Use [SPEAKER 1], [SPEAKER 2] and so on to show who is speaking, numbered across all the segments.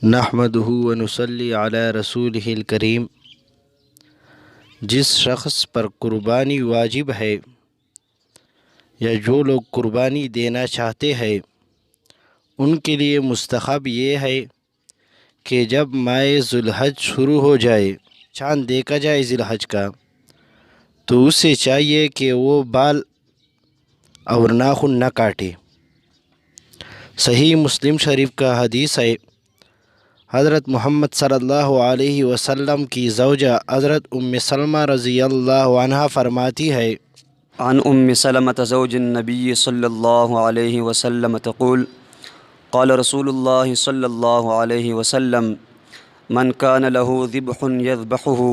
[SPEAKER 1] نحمدہ ونصلی علی رسولہ الکریم۔ جس شخص پر قربانی واجب ہے یا جو لوگ قربانی دینا چاہتے ہیں ان کے لیے مستحب یہ ہے کہ جب ماہ ذوالحج شروع ہو جائے، چاند دیکھا جائے ذوالحج کا، تو اسے چاہیے کہ وہ بال اور ناخن نہ کاٹے۔ صحیح مسلم شریف کا حدیث ہے، حضرت محمد صلی اللہ علیہ وسلم کی زوجہ حضرت سلمہ رضی اللہ عنہا فرماتی ہے،
[SPEAKER 2] عن سلمة زوج النبي صلى الله عليه وسلم تقول قال رسول الله صلى الله عليه وسلم من كان له ذبح يذبحه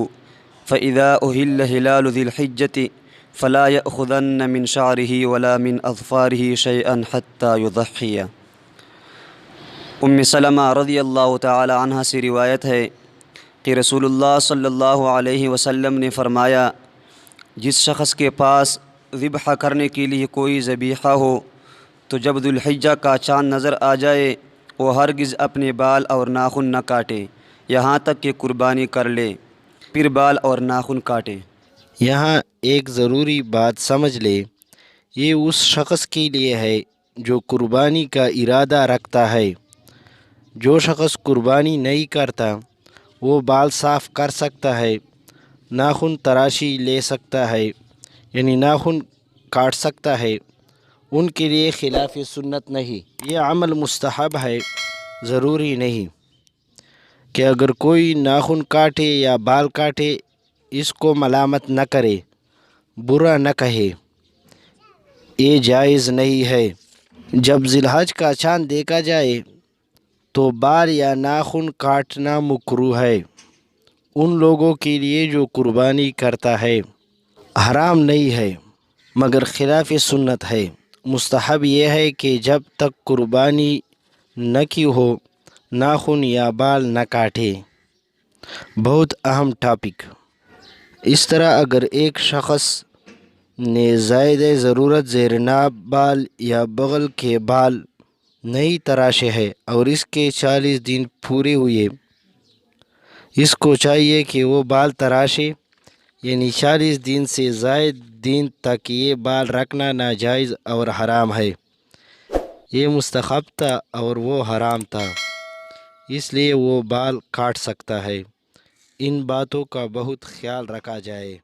[SPEAKER 2] فإذا أهل هلال ذي الحجة فلا يأخذن من شعره ولا من أظفاره شيئا حتى يضحي۔ سلمہ رضی اللہ تعالی عنہ سے روایت ہے کہ رسول اللہ صلی اللہ علیہ وسلم نے فرمایا، جس شخص کے پاس ذبح کرنے کے لیے کوئی ذبیحہ ہو تو جب ذوالحجہ کا چاند نظر آ جائے وہ ہرگز اپنے بال اور ناخن نہ کاٹے یہاں تک کہ قربانی کر لے، پھر بال اور ناخن کاٹے۔
[SPEAKER 1] یہاں ایک ضروری بات سمجھ لے، یہ اس شخص کے لیے ہے جو قربانی کا ارادہ رکھتا ہے۔ جو شخص قربانی نہیں کرتا وہ بال صاف کر سکتا ہے، ناخن تراشی لے سکتا ہے، یعنی ناخن کاٹ سکتا ہے، ان کے لیے خلاف سنت نہیں، یہ عمل مستحب ہے، ضروری نہیں کہ اگر کوئی ناخن کاٹے یا بال کاٹے اس کو ملامت نہ کرے، برا نہ کہے، یہ جائز نہیں ہے۔ جب ذوالحج کا چاند دیکھا جائے تو بال یا ناخن کاٹنا مکروہ ہے ان لوگوں کے لیے جو قربانی کرتا ہے، حرام نہیں ہے مگر خلاف سنت ہے۔ مستحب یہ ہے کہ جب تک قربانی نہ کی ہو ناخن یا بال نہ کاٹے۔ بہت اہم ٹاپک۔ اس طرح اگر ایک شخص نے زائد ضرورت زیر ناب بال یا بغل کے بال نہیں تراشے ہے اور اس کے 40 دن پورے ہوئے، اس کو چاہیے کہ وہ بال تراشے، یعنی 40 دن سے زائد دن تک یہ بال رکھنا ناجائز اور حرام ہے۔ یہ مستحب تھا اور وہ حرام تھا، اس لیے وہ بال کاٹ سکتا ہے۔ ان باتوں کا بہت خیال رکھا جائے۔